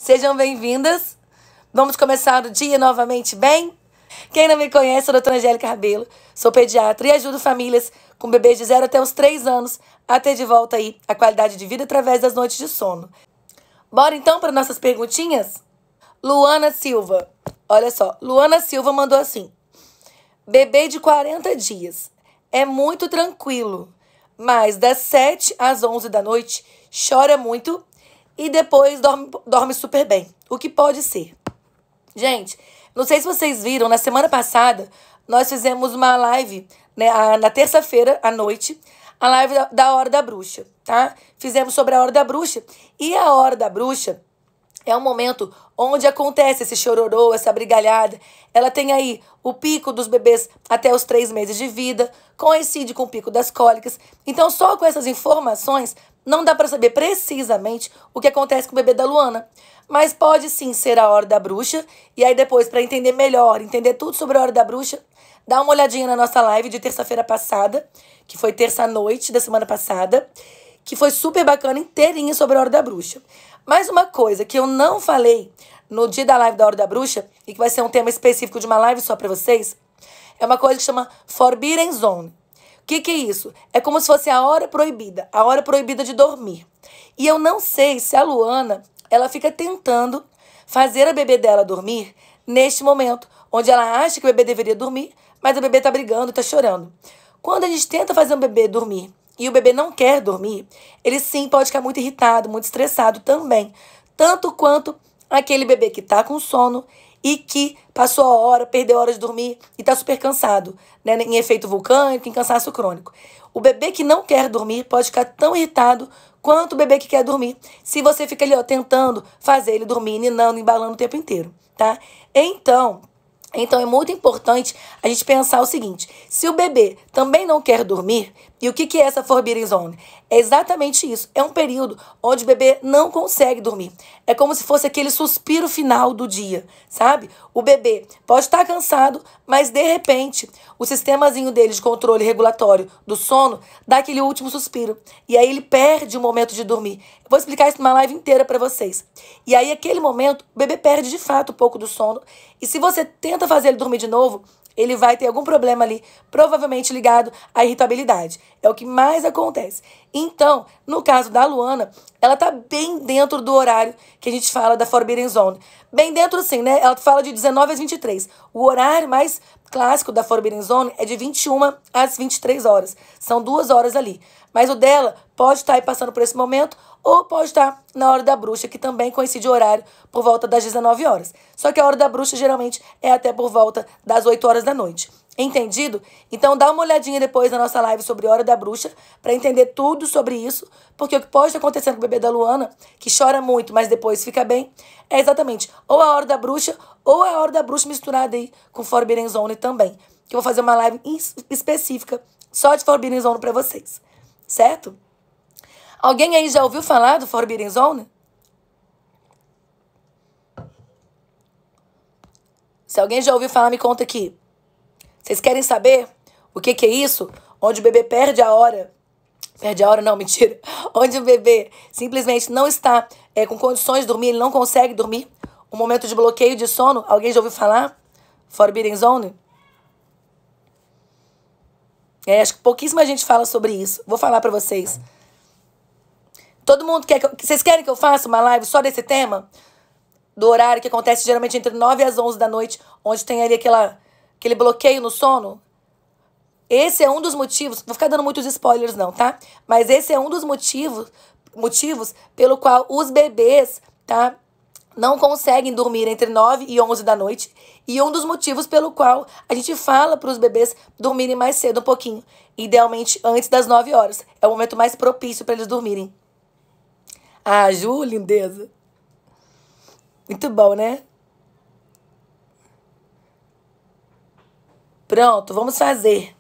Sejam bem-vindas. Vamos começar o dia novamente bem? Quem não me conhece, sou a doutora Angélica Rabelo, sou pediatra e ajudo famílias com bebês de 0 até os 3 anos a ter de volta aí a qualidade de vida através das noites de sono. Bora então para nossas perguntinhas? Luana Silva, olha só, Luana Silva mandou assim: bebê de 40 dias, é muito tranquilo, mas das 7 às 11 da noite chora muito e depois dorme super bem. O que pode ser? Gente, não sei se vocês viram, na semana passada nós fizemos uma live, né, na terça-feira à noite, a live da Hora da Bruxa, tá? Fizemos sobre a Hora da Bruxa e a Hora da Bruxa é um momento onde acontece esse chororô, essa brigalhada. Ela tem aí o pico dos bebês até os 3 meses de vida, coincide com o pico das cólicas. Então, só com essas informações, não dá para saber precisamente o que acontece com o bebê da Luana. Mas pode sim ser a Hora da Bruxa. E aí depois, para entender melhor, entender tudo sobre a Hora da Bruxa, dá uma olhadinha na nossa live de terça-feira passada, que foi terça-noite da semana passada, que foi super bacana, inteirinha sobre a Hora da Bruxa. Mas uma coisa que eu não falei no dia da live da Hora da Bruxa, e que vai ser um tema específico de uma live só para vocês, é uma coisa que chama Forbidden Zone. O que é isso? É como se fosse a hora proibida de dormir. E eu não sei se a Luana, ela fica tentando fazer a bebê dela dormir neste momento, onde ela acha que o bebê deveria dormir, mas o bebê tá brigando, tá chorando. Quando a gente tenta fazer um bebê dormir e o bebê não quer dormir, ele sim pode ficar muito irritado, muito estressado também. Tanto quanto aquele bebê que tá com sono e que passou a hora, perdeu a hora de dormir e tá super cansado, né? Em efeito vulcânico, em cansaço crônico. O bebê que não quer dormir pode ficar tão irritado quanto o bebê que quer dormir, se você fica ali, ó, tentando fazer ele dormir, ninando, embalando o tempo inteiro, tá? Então é muito importante a gente pensar o seguinte: se o bebê também não quer dormir, e o que é essa Forbidden Zone? É exatamente isso. É um período onde o bebê não consegue dormir. É como se fosse aquele suspiro final do dia, sabe? O bebê pode estar cansado, mas de repente o sistemazinho dele de controle regulatório do sono dá aquele último suspiro. E aí ele perde o momento de dormir. Eu vou explicar isso numa live inteira para vocês. E aí, aquele momento, o bebê perde de fato um pouco do sono. E se você tenta fazer ele dormir de novo, ele vai ter algum problema ali, provavelmente ligado à irritabilidade. É o que mais acontece. Então, no caso da Luana, ela tá bem dentro do horário que a gente fala da Forbidden Zone. Bem dentro, assim, né? Ela fala de 19 às 23. O horário mais clássico da Forbidden Zone é de 21 às 23 horas. São 2 horas ali. Mas o dela pode estar aí passando por esse momento ou pode estar na Hora da Bruxa, que também coincide o horário por volta das 19 horas. Só que a Hora da Bruxa geralmente é até por volta das 8 horas da noite. Entendido? Então dá uma olhadinha depois na nossa live sobre Hora da Bruxa para entender tudo sobre isso, porque o que pode estar acontecendo com o bebê da Luana, que chora muito, mas depois fica bem, é exatamente ou a Hora da Bruxa ou a Hora da Bruxa misturada aí com Forbidden Zone também. Que eu vou fazer uma live específica só de Forbidden Zone para vocês. Certo? Alguém aí já ouviu falar do Forbidden Zone? Se alguém já ouviu falar, me conta aqui. Vocês querem saber o que é isso? Onde o bebê perde a hora. Perde a hora, não, mentira. Onde o bebê simplesmente não está com condições de dormir, ele não consegue dormir. Um momento de bloqueio de sono. Alguém já ouviu falar? Forbidden Zone? Acho que pouquíssima gente fala sobre isso. Vou falar pra vocês. Todo mundo quer vocês querem que eu faça uma live só desse tema? Do horário que acontece geralmente entre 9 às 11 da noite, onde tem ali aquele bloqueio no sono? Esse é um dos motivos, não vou ficar dando muitos spoilers não, tá? Mas esse é um dos motivos pelo qual os bebês, tá, não conseguem dormir entre 9 e 11 da noite. E um dos motivos pelo qual a gente fala para os bebês dormirem mais cedo um pouquinho. Idealmente antes das 9 horas. É o momento mais propício para eles dormirem. Ah, Ju, lindeza. Muito bom, né? Pronto, vamos fazer.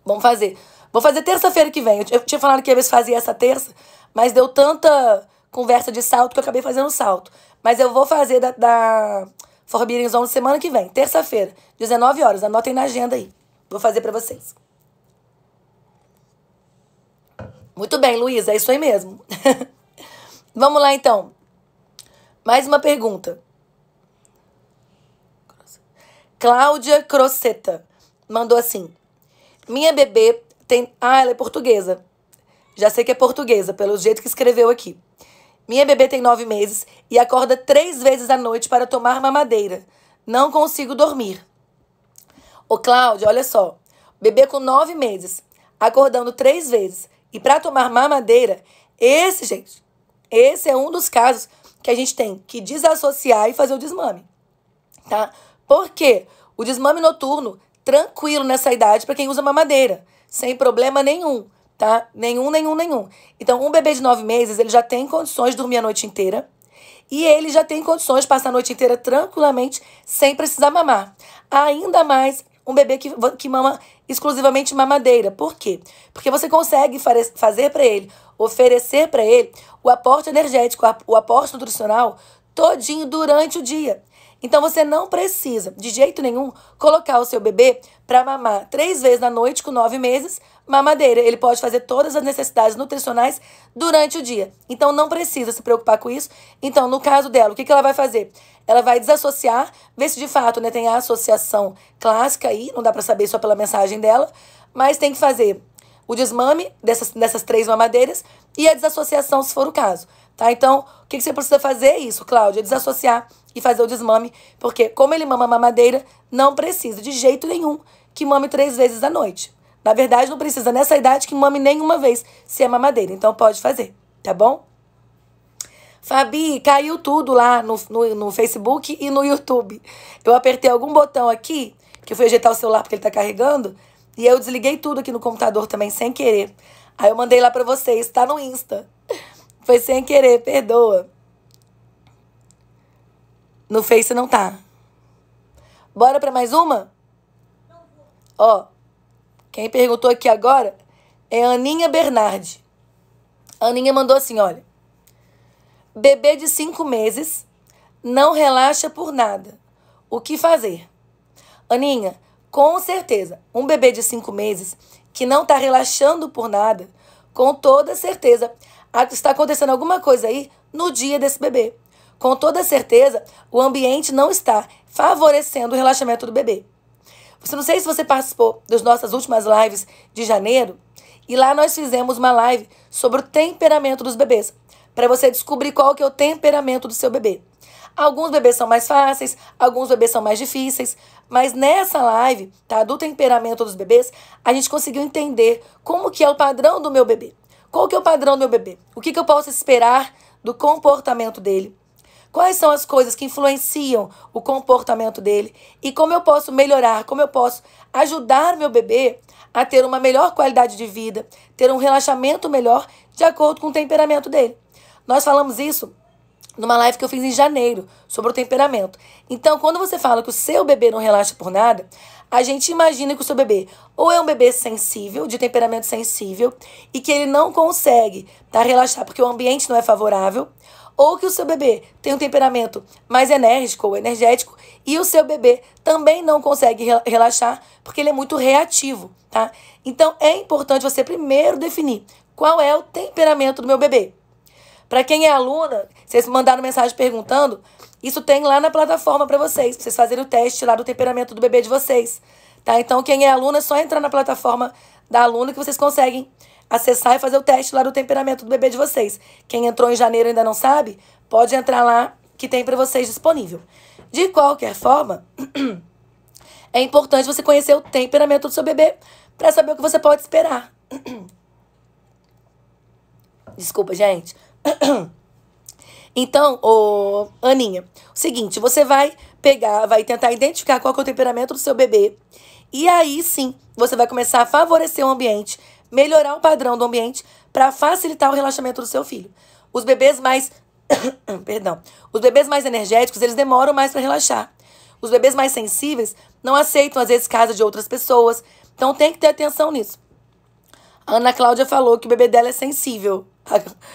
Vamos fazer. Vou fazer terça-feira que vem. Eu tinha falado que ia ver se fazia essa terça, mas deu tanta conversa de salto que eu acabei fazendo salto. Mas eu vou fazer da Forbidden Zone semana que vem, terça-feira, 19 horas. Anotem na agenda aí. Vou fazer pra vocês. Muito bem, Luísa, é isso aí mesmo. Vamos lá, então. Mais uma pergunta. Cláudia Croceta mandou assim. Minha bebê tem... Ah, ela é portuguesa. Já sei que é portuguesa, pelo jeito que escreveu aqui. Minha bebê tem 9 meses e acorda 3 vezes à noite para tomar mamadeira. Não consigo dormir. Ô, Cláudia, olha só. Bebê com 9 meses, acordando 3 vezes. E para tomar mamadeira, gente, esse é um dos casos que a gente tem que desassociar e fazer o desmame. Tá? Por quê? O desmame noturno, tranquilo nessa idade para quem usa mamadeira. Sem problema nenhum. Tá? Nenhum. Então, um bebê de 9 meses, ele já tem condições de dormir a noite inteira. E ele já tem condições de passar a noite inteira tranquilamente, sem precisar mamar. Ainda mais um bebê que mama exclusivamente mamadeira. Por quê? Porque você consegue fazer para ele, oferecer para ele o aporte energético, o aporte nutricional todinho durante o dia. Então, você não precisa, de jeito nenhum, colocar o seu bebê para mamar 3 vezes na noite com 9 meses, mamadeira. Ele pode fazer todas as necessidades nutricionais durante o dia. Então, não precisa se preocupar com isso. Então, no caso dela, o que ela vai fazer? Ela vai desassociar, ver se de fato, né, tem a associação clássica aí, não dá para saber só pela mensagem dela, mas tem que fazer o desmame dessas 3 mamadeiras e a desassociação, se for o caso. Tá? Então, o que você precisa fazer é isso, Cláudia, desassociar e fazer o desmame, porque como ele mama mamadeira, não precisa de jeito nenhum que mame 3 vezes à noite. Na verdade, não precisa nessa idade que mame nenhuma vez se é mamadeira. Então, pode fazer, tá bom? Fabi, caiu tudo lá no Facebook e no YouTube. Eu apertei algum botão aqui, que eu fui ajeitar o celular porque ele tá carregando, e eu desliguei tudo aqui no computador também, sem querer. Aí eu mandei lá pra vocês, tá no Insta. Foi sem querer, perdoa. No Face não tá. Bora pra mais uma? Ó, quem perguntou aqui agora é a Aninha Bernardi. A Aninha mandou assim, olha. Bebê de 5 meses não relaxa por nada. O que fazer? Aninha, com certeza, um bebê de 5 meses que não está relaxando por nada, com toda certeza, está acontecendo alguma coisa aí no dia desse bebê. Com toda certeza, o ambiente não está favorecendo o relaxamento do bebê. Não sei se você participou das nossas últimas lives de janeiro, e lá nós fizemos uma live sobre o temperamento dos bebês, para você descobrir qual que é o temperamento do seu bebê. Alguns bebês são mais fáceis, alguns bebês são mais difíceis, mas nessa live, tá, do temperamento dos bebês, a gente conseguiu entender como que é o padrão do meu bebê. Qual que é o padrão do meu bebê? O que eu posso esperar do comportamento dele? Quais são as coisas que influenciam o comportamento dele? E como eu posso melhorar, como eu posso ajudar meu bebê a ter uma melhor qualidade de vida, ter um relaxamento melhor de acordo com o temperamento dele. Nós falamos isso numa live que eu fiz em janeiro, sobre o temperamento. Então, quando você fala que o seu bebê não relaxa por nada, a gente imagina que o seu bebê ou é um bebê sensível, de temperamento sensível, e que ele não consegue relaxar porque o ambiente não é favorável, ou que o seu bebê tem um temperamento mais enérgico ou energético, e o seu bebê também não consegue relaxar porque ele é muito reativo, tá? Então, é importante você primeiro definir qual é o temperamento do meu bebê. Para quem é aluna, vocês mandaram mensagem perguntando, isso tem lá na plataforma para vocês fazerem o teste lá do temperamento do bebê de vocês, tá? Então, quem é aluna, é só entrar na plataforma da aluna que vocês conseguem acessar e fazer o teste lá do temperamento do bebê de vocês. Quem entrou em janeiro e ainda não sabe, pode entrar lá que tem para vocês disponível. De qualquer forma, é importante você conhecer o temperamento do seu bebê para saber o que você pode esperar. Desculpa, gente. Então, Aninha, o seguinte, você vai tentar identificar qual que é o temperamento do seu bebê, e aí sim, você vai começar a favorecer o ambiente, melhorar o padrão do ambiente para facilitar o relaxamento do seu filho. Os bebês mais os bebês mais energéticos, eles demoram mais para relaxar. Os bebês mais sensíveis não aceitam às vezes casa de outras pessoas, então tem que ter atenção nisso. A Ana Cláudia falou que o bebê dela é sensível,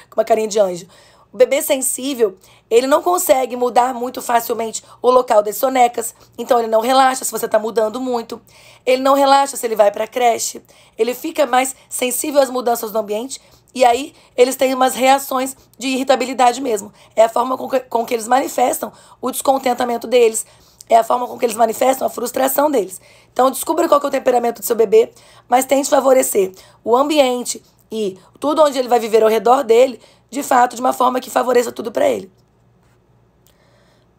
com uma carinha de anjo. O bebê sensível, ele não consegue mudar muito facilmente o local das sonecas, então ele não relaxa se você está mudando muito. Ele não relaxa se ele vai para a creche. Ele fica mais sensível às mudanças do ambiente E aí, eles têm umas reações de irritabilidade mesmo. É a forma com que eles manifestam o descontentamento deles. É a forma com que eles manifestam a frustração deles. Então, descubra qual que é o temperamento do seu bebê, mas tente favorecer o ambiente e tudo onde ele vai viver ao redor dele, de fato, de uma forma que favoreça tudo para ele.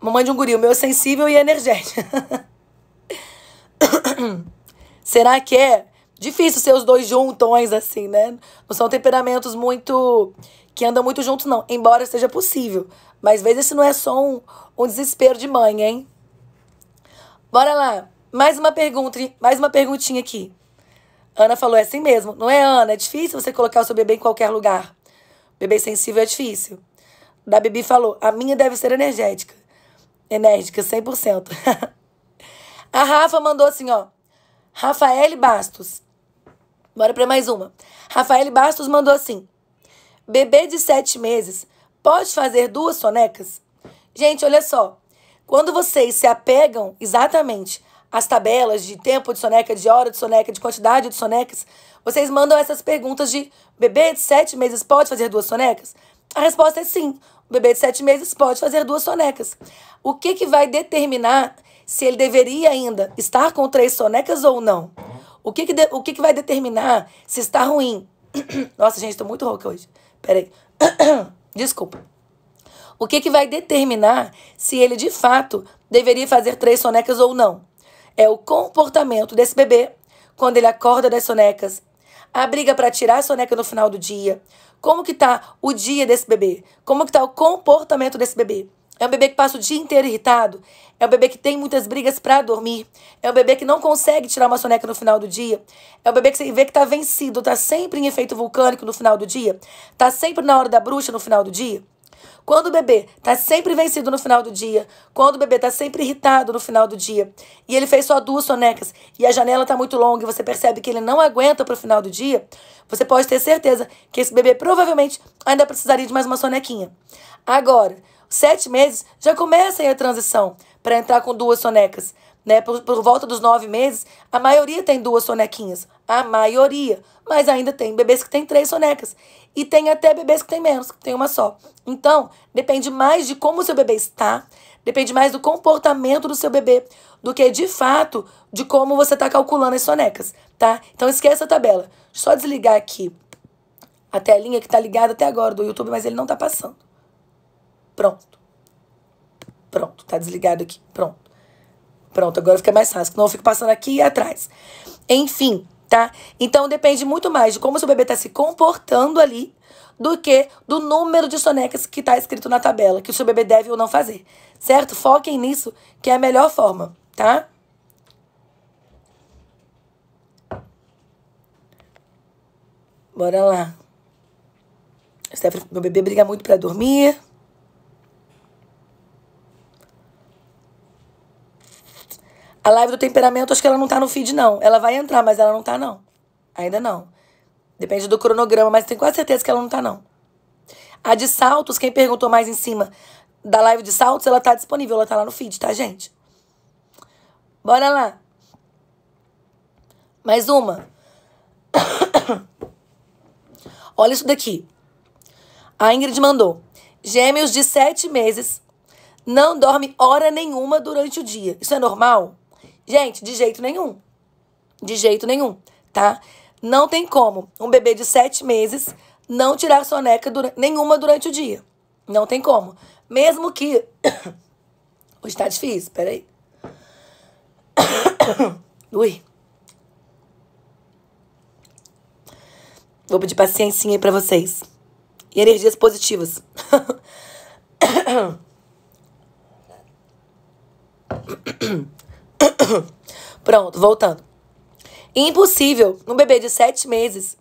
Mamãe de um guri, o meu é sensível e energético. Será que é difícil ser os dois juntões assim, né? Não são temperamentos muito que andam muito juntos, não. Embora seja possível. Mas às vezes isso não é só um desespero de mãe, hein? Bora lá. Mais uma pergunta, mais uma perguntinha aqui. Ana falou, é assim mesmo. Não é, Ana? É difícil você colocar o seu bebê em qualquer lugar. Bebê sensível é difícil. Da Bibi falou, a minha deve ser energética. Enérgica, 100%. A Rafa mandou assim, ó. Rafaele Bastos. Bora pra mais uma. Rafaele Bastos mandou assim. Bebê de 7 meses pode fazer 2 sonecas? Gente, olha só. Quando vocês se apegam exatamente às tabelas de tempo de soneca, de hora de soneca, de quantidade de sonecas, vocês mandam essas perguntas de bebê de 7 meses pode fazer 2 sonecas? A resposta é sim. O bebê de 7 meses pode fazer 2 sonecas. O que vai determinar se ele deveria ainda estar com 3 sonecas ou não? O que vai determinar se está ruim? Nossa, gente, tô muito rouca hoje. Peraí. Desculpa. O que vai determinar se ele, de fato, deveria fazer 3 sonecas ou não? É o comportamento desse bebê quando ele acorda das sonecas, a briga para tirar a soneca no final do dia, como que tá o dia desse bebê, como que tá o comportamento desse bebê. É um bebê que passa o dia inteiro irritado, é um bebê que tem muitas brigas para dormir, é um bebê que não consegue tirar uma soneca no final do dia, é um bebê que você vê que tá vencido, tá sempre em efeito vulcânico no final do dia, tá sempre na hora da bruxa no final do dia. Quando o bebê tá sempre vencido no final do dia, quando o bebê tá sempre irritado no final do dia, e ele fez só 2 sonecas, e a janela tá muito longa, e você percebe que ele não aguenta pro final do dia, você pode ter certeza que esse bebê provavelmente ainda precisaria de mais uma sonequinha. Agora, 7 meses já começa aí a transição para entrar com 2 sonecas. Né? Por volta dos 9 meses, a maioria tem 2 sonequinhas. A maioria. Mas ainda tem bebês que tem 3 sonecas. E tem até bebês que tem menos, que tem uma só. Então, depende mais de como o seu bebê está, depende mais do comportamento do seu bebê, do que, de fato, de como você está calculando as sonecas, tá? Então, esqueça a tabela. Só desligar aqui a telinha que está ligada até agora do YouTube, mas ele não está passando. Pronto. Pronto, tá desligado aqui. Pronto, agora fica mais fácil, senão eu fico passando aqui e atrás. Enfim, tá? Então depende muito mais de como o seu bebê tá se comportando ali do que do número de sonecas que tá escrito na tabela, que o seu bebê deve ou não fazer. Certo? Foquem nisso, que é a melhor forma, tá? Bora lá. Meu bebê briga muito pra dormir. A live do temperamento, acho que ela não tá no feed, não. Ela vai entrar, mas ela não tá, não. Ainda não. Depende do cronograma, mas tenho quase certeza que ela não tá, não. A de saltos, quem perguntou mais em cima da live de saltos, ela tá disponível. Ela tá lá no feed, tá, gente? Bora lá. Mais uma. Olha isso daqui. A Ingrid mandou. Gêmeos de 7 meses não dorme hora nenhuma durante o dia. Isso é normal? Gente, de jeito nenhum. De jeito nenhum, tá? Não tem como um bebê de 7 meses não tirar soneca nenhuma durante o dia. Não tem como. Mesmo que... Hoje tá difícil, peraí. Ui. Vou pedir paciência aí pra vocês. E energias positivas. Pronto, voltando. Impossível um bebê de 7 meses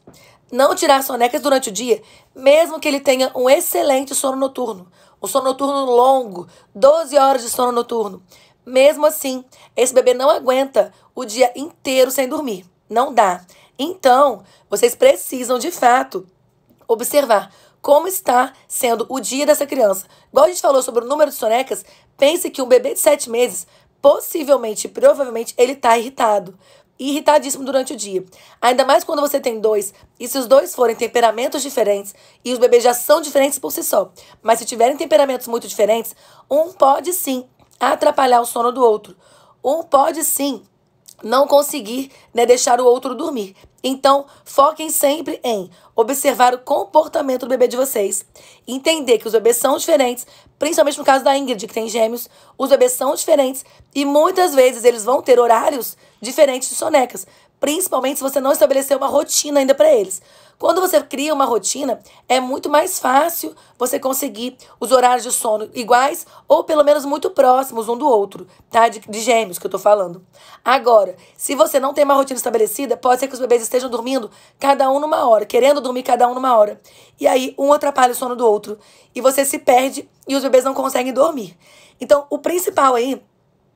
não tirar sonecas durante o dia, mesmo que ele tenha um excelente sono noturno. Um sono noturno longo, 12 horas de sono noturno. Mesmo assim, esse bebê não aguenta o dia inteiro sem dormir. Não dá. Então, vocês precisam, de fato, observar como está sendo o dia dessa criança. Igual a gente falou sobre o número de sonecas, pense que um bebê de 7 meses, possivelmente, provavelmente, ele está irritado. e irritadíssimo durante o dia. Ainda mais quando você tem dois, e se os dois forem temperamentos diferentes, e os bebês já são diferentes por si só, mas se tiverem temperamentos muito diferentes, um pode sim atrapalhar o sono do outro. Um pode sim não conseguir, né, deixar o outro dormir. Então, foquem sempre em observar o comportamento do bebê de vocês. Entender que os bebês são diferentes, principalmente no caso da Ingrid, que tem gêmeos. Os bebês são diferentes e muitas vezes eles vão ter horários diferentes de sonecas. Principalmente se você não estabeleceu uma rotina ainda para eles. Quando você cria uma rotina, é muito mais fácil você conseguir os horários de sono iguais ou pelo menos muito próximos um do outro, tá? De gêmeos que eu tô falando. Agora, se você não tem uma rotina estabelecida, pode ser que os bebês estejam dormindo cada um numa hora, querendo dormir cada um numa hora. E aí, um atrapalha o sono do outro e você se perde e os bebês não conseguem dormir. Então, o principal aí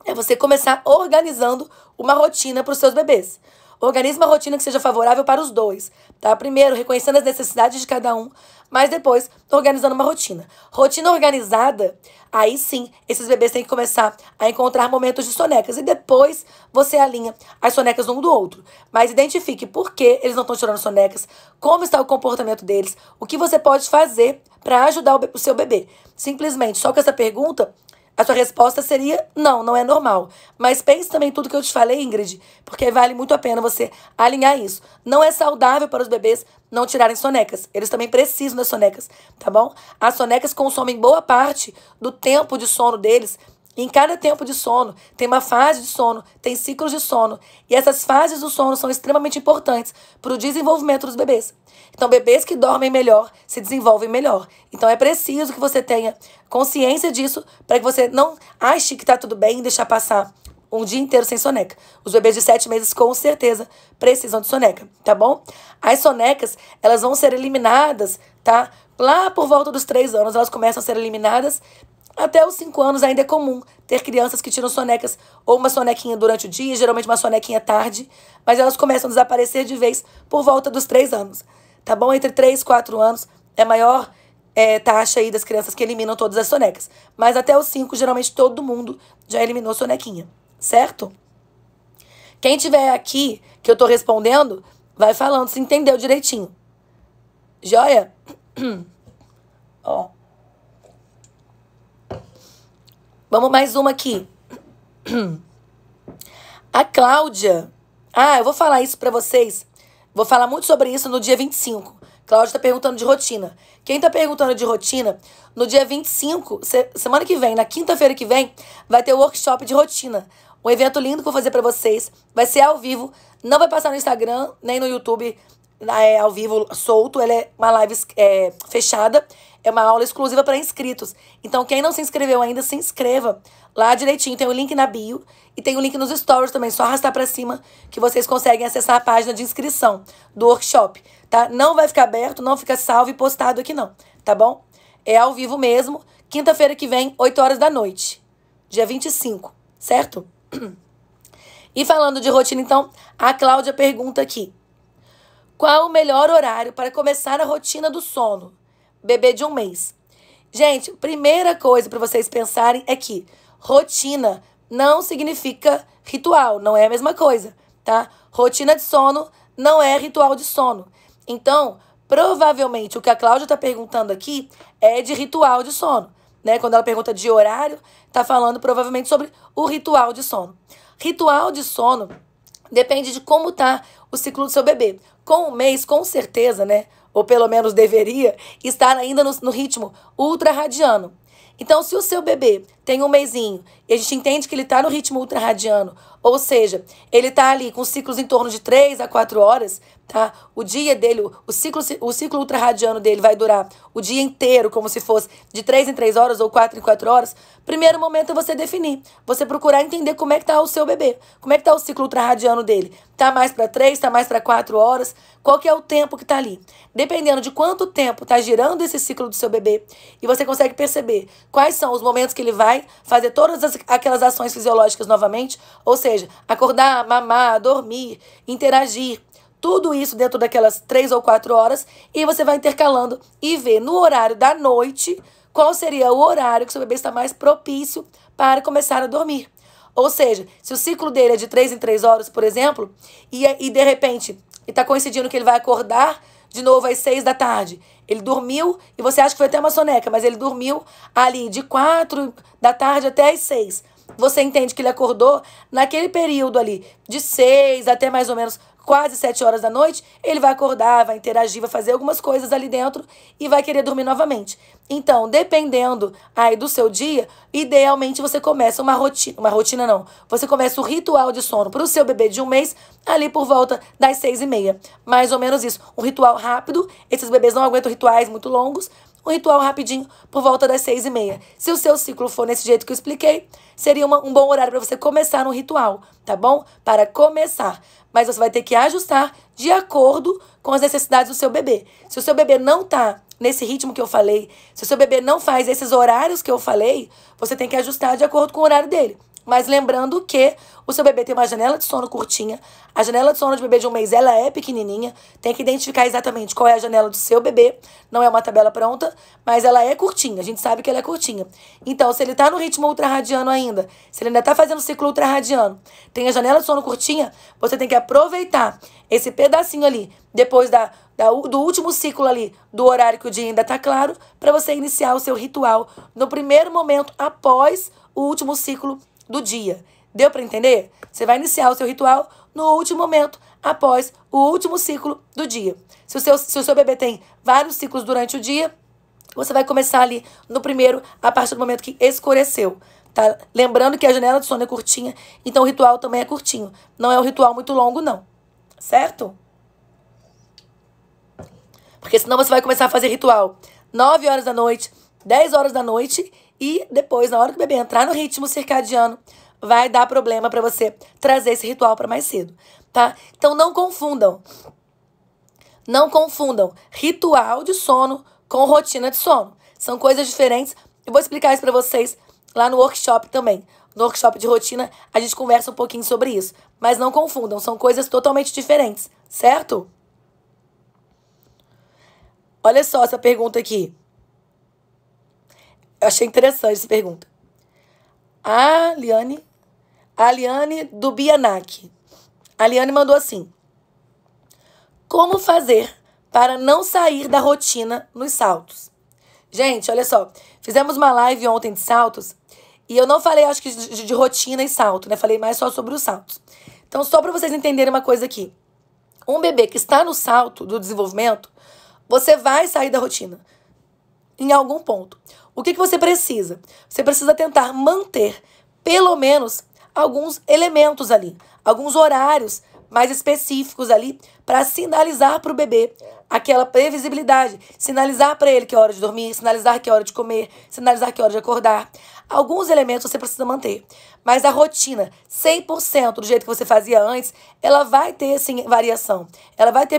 é você começar organizando uma rotina para os seus bebês. Organize uma rotina que seja favorável para os dois, tá? Primeiro, reconhecendo as necessidades de cada um, mas depois, organizando uma rotina. Rotina organizada, aí sim, esses bebês têm que começar a encontrar momentos de sonecas e depois você alinha as sonecas um do outro. Mas identifique por que eles não estão tirando sonecas, como está o comportamento deles, o que você pode fazer para ajudar o seu bebê. Simplesmente, só com essa pergunta, a sua resposta seria, não é normal. Mas pense também em tudo que eu te falei, Ingrid, porque vale muito a pena você alinhar isso. Não é saudável para os bebês não tirarem sonecas. Eles também precisam das sonecas, tá bom? As sonecas consomem boa parte do tempo de sono deles. Em cada tempo de sono, tem uma fase de sono, tem ciclos de sono. E essas fases do sono são extremamente importantes para o desenvolvimento dos bebês. Então, bebês que dormem melhor se desenvolvem melhor. Então, é preciso que você tenha consciência disso para que você não ache que está tudo bem em deixar passar um dia inteiro sem soneca. Os bebês de 7 meses, com certeza, precisam de soneca, tá bom? As sonecas, elas vão ser eliminadas, tá? Lá por volta dos 3 anos, elas começam a ser eliminadas. Até os 5 anos ainda é comum ter crianças que tiram sonecas ou uma sonequinha durante o dia, geralmente uma sonequinha tarde, mas elas começam a desaparecer de vez por volta dos 3 anos, tá bom? Entre 3 e 4 anos é a maior taxa aí das crianças que eliminam todas as sonecas. Mas até os 5, geralmente todo mundo já eliminou sonequinha, certo? Quem tiver aqui, que eu tô respondendo, vai falando se entendeu direitinho. Joia? Ó. Vamos mais uma aqui. A Cláudia. Eu vou falar isso pra vocês. Vou falar muito sobre isso no dia 25. Cláudia tá perguntando de rotina. Quem tá perguntando de rotina, no dia 25, semana que vem, na quinta-feira que vem, vai ter o workshop de rotina. Um evento lindo que eu vou fazer pra vocês. Vai ser ao vivo. Não vai passar no Instagram, nem no YouTube ao vivo solto. Ela é uma live fechada. É uma aula exclusiva para inscritos. Então, quem não se inscreveu ainda, se inscreva lá direitinho. Tem o link na bio e tem o link nos stories também. Só arrastar para cima que vocês conseguem acessar a página de inscrição do workshop, tá? Não vai ficar aberto, não fica salvo e postado aqui não, tá bom? É ao vivo mesmo, quinta-feira que vem, 8 horas da noite, dia 25, certo? E falando de rotina, então, a Cláudia pergunta aqui. Qual o melhor horário para começar a rotina do sono? Bebê de 1 mês. Gente, primeira coisa para vocês pensarem é que rotina não significa ritual, não é a mesma coisa, tá? Rotina de sono não é ritual de sono. Então, provavelmente, o que a Cláudia está perguntando aqui é de ritual de sono, né? Quando ela pergunta de horário, tá falando provavelmente sobre o ritual de sono. Ritual de sono depende de como tá o ciclo do seu bebê. Com 1 mês, com certeza, né? Ou pelo menos deveria, estar ainda no ritmo ultrarradiano. Então, se o seu bebê tem 1 mêsinho e a gente entende que ele está no ritmo ultrarradiano, ou seja, ele está ali com ciclos em torno de 3 a 4 horas, tá? O dia dele, o ciclo ultrarradiano dele vai durar o dia inteiro, como se fosse de 3 em 3 horas ou 4 em 4 horas. Primeiro momento é você definir, você procurar entender como é que está o seu bebê, como é que está o ciclo ultrarradiano dele. Tá mais para 3, tá mais para 4 horas, qual que é o tempo que está ali? Dependendo de quanto tempo está girando esse ciclo do seu bebê, e você consegue perceber quais são os momentos que ele vai fazer todas aquelas ações fisiológicas novamente, ou seja, acordar, mamar, dormir, interagir, tudo isso dentro daquelas 3 ou 4 horas, e você vai intercalando e ver no horário da noite qual seria o horário que seu bebê está mais propício para começar a dormir. Ou seja, se o ciclo dele é de 3 em 3 horas, por exemplo, e de repente está coincidindo que ele vai acordar de novo às 6 da tarde. Ele dormiu, e você acha que foi até uma soneca, mas ele dormiu ali de 4 da tarde até às 6. Você entende que ele acordou naquele período ali, de 6 até mais ou menos quase 7 horas da noite, ele vai acordar, vai interagir, vai fazer algumas coisas ali dentro e vai querer dormir novamente. Então, dependendo aí do seu dia, idealmente você começa uma rotina não, você começa o ritual de sono para o seu bebê de 1 mês ali por volta das 6h30. Mais ou menos isso. Um ritual rápido, esses bebês não aguentam rituais muito longos, um ritual rapidinho por volta das 6h30. Se o seu ciclo for nesse jeito que eu expliquei, seria um bom horário para você começar no ritual, tá bom? Para começar. Mas você vai ter que ajustar de acordo com as necessidades do seu bebê. Se o seu bebê não tá nesse ritmo que eu falei, se o seu bebê não faz esses horários que eu falei, você tem que ajustar de acordo com o horário dele. Mas lembrando que o seu bebê tem uma janela de sono curtinha. A janela de sono de bebê de 1 mês, ela é pequenininha. Tem que identificar exatamente qual é a janela do seu bebê. Não é uma tabela pronta, mas ela é curtinha. A gente sabe que ela é curtinha. Então, se ele tá no ritmo ultrarradiano ainda, se ele ainda tá fazendo ciclo ultrarradiano, tem a janela de sono curtinha, você tem que aproveitar esse pedacinho ali, depois do último ciclo ali, do horário que o dia ainda tá claro, para você iniciar o seu ritual no primeiro momento após o último ciclo do dia. Deu para entender? Você vai iniciar o seu ritual no último momento, após o último ciclo do dia. Se o seu bebê tem vários ciclos durante o dia, você vai começar ali no primeiro, a partir do momento que escureceu. Tá? Lembrando que a janela de sono é curtinha, então o ritual também é curtinho. Não é um ritual muito longo, não. Certo? Porque senão você vai começar a fazer ritual 9 horas da noite, 10 horas da noite, e depois, na hora que o bebê entrar no ritmo circadiano, vai dar problema para você trazer esse ritual para mais cedo, tá? Então não confundam. Não confundam ritual de sono com rotina de sono. São coisas diferentes. Eu vou explicar isso para vocês lá no workshop também. No workshop de rotina, a gente conversa um pouquinho sobre isso. Mas não confundam, são coisas totalmente diferentes, certo? Olha só essa pergunta aqui. Eu achei interessante essa pergunta. A Liane do Bianac. A Liane mandou assim: como fazer para não sair da rotina nos saltos? Gente, olha só. Fizemos uma live ontem de saltos e eu não falei, acho que, de rotina e salto, né? Falei mais só sobre os saltos. Então, só para vocês entenderem uma coisa aqui. Um bebê que está no salto do desenvolvimento, você vai sair da rotina em algum ponto. O que você precisa? Você precisa tentar manter, pelo menos, alguns elementos ali, alguns horários mais específicos ali, para sinalizar para o bebê aquela previsibilidade, sinalizar para ele que é hora de dormir, sinalizar que é hora de comer, sinalizar que é hora de acordar. Alguns elementos você precisa manter, mas a rotina, 100% do jeito que você fazia antes, ela vai ter, sim, variação. Ela vai ter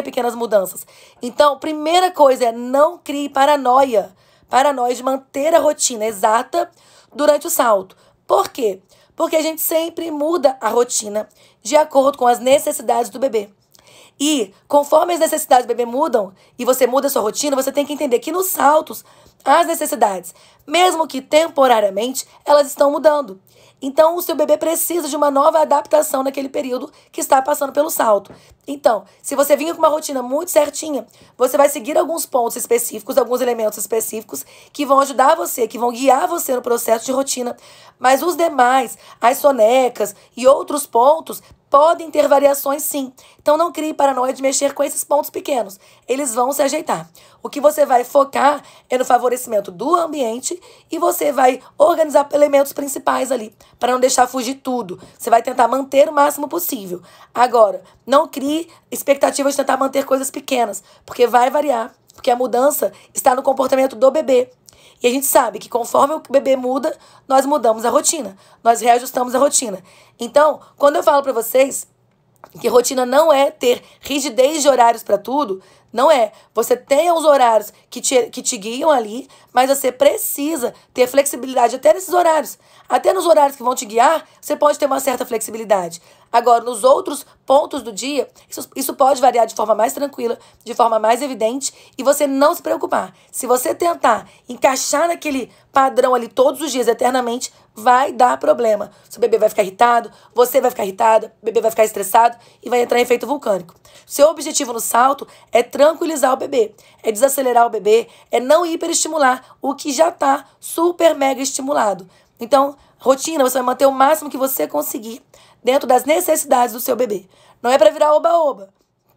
pequenas mudanças. Então, primeira coisa é não crie paranoia de manter a rotina exata durante o salto. Por quê? Porque a gente sempre muda a rotina de acordo com as necessidades do bebê. E conforme as necessidades do bebê mudam e você muda a sua rotina, você tem que entender que nos saltos, as necessidades, mesmo que temporariamente, elas estão mudando. Então, o seu bebê precisa de uma nova adaptação naquele período que está passando pelo salto. Então, se você vinha com uma rotina muito certinha, você vai seguir alguns pontos específicos, alguns elementos específicos que vão ajudar você, que vão guiar você no processo de rotina. Mas os demais, as sonecas e outros pontos, podem ter variações, sim. Então, não crie paranoia de mexer com esses pontos pequenos. Eles vão se ajeitar. O que você vai focar é no favorecimento do ambiente e você vai organizar elementos principais ali, para não deixar fugir tudo. Você vai tentar manter o máximo possível. Agora, não crie expectativas de tentar manter coisas pequenas, porque vai variar, porque a mudança está no comportamento do bebê. E a gente sabe que conforme o bebê muda, nós mudamos a rotina. Nós reajustamos a rotina. Então, quando eu falo para vocês que rotina não é ter rigidez de horários para tudo, não é. Você tem os horários que te guiam ali, mas você precisa ter flexibilidade até nesses horários. Até nos horários que vão te guiar, você pode ter uma certa flexibilidade. Agora, nos outros pontos do dia, isso pode variar de forma mais tranquila, de forma mais evidente, e você não se preocupar. Se você tentar encaixar naquele padrão ali todos os dias, eternamente, vai dar problema. Seu bebê vai ficar irritado, você vai ficar irritada, o bebê vai ficar estressado e vai entrar em efeito vulcânico. Seu objetivo no salto é tranquilizar o bebê, é desacelerar o bebê, é não hiperestimular o que já está super mega estimulado. Então, rotina, você vai manter o máximo que você conseguir dentro das necessidades do seu bebê. Não é para virar oba-oba,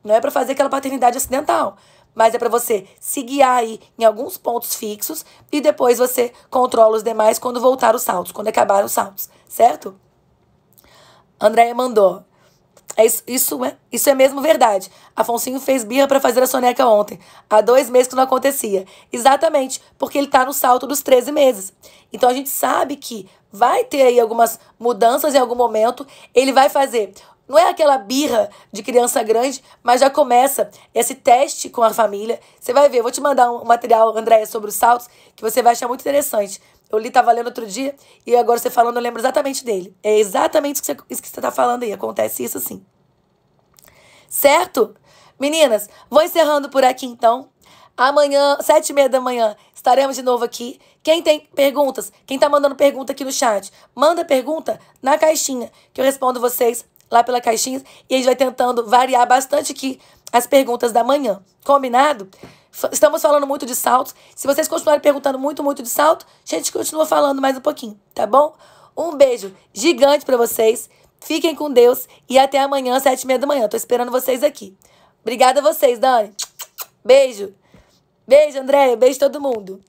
não é para fazer aquela paternidade acidental, mas é para você se guiar aí em alguns pontos fixos e depois você controla os demais quando voltar os saltos, quando acabar os saltos, certo? Andréia mandou. Isso é mesmo verdade. Afonsinho fez birra para fazer a soneca ontem. Há 2 meses que não acontecia. Exatamente, porque ele tá no salto dos 13 meses. Então a gente sabe que vai ter aí algumas mudanças em algum momento. Ele vai fazer. Não é aquela birra de criança grande, mas já começa esse teste com a família. Você vai ver, eu vou te mandar um material, Andréia, sobre os saltos, que você vai achar muito interessante. Eu estava lendo outro dia e agora você falando, eu lembro exatamente dele. É exatamente isso que você está falando aí. Acontece isso sim. Certo? Meninas, vou encerrando por aqui então. Amanhã, 7h30 da manhã, estaremos de novo aqui. Quem tem perguntas, quem tá mandando pergunta aqui no chat, manda pergunta na caixinha, que eu respondo vocês lá pela caixinha. E a gente vai tentando variar bastante aqui as perguntas da manhã. Combinado? Estamos falando muito de saltos. Se vocês continuarem perguntando muito de salto, a gente continua falando mais um pouquinho, tá bom? Um beijo gigante pra vocês. Fiquem com Deus e até amanhã, 7h30 da manhã. Tô esperando vocês aqui. Obrigada a vocês, Dani. Beijo. Beijo, Andréia. Beijo todo mundo.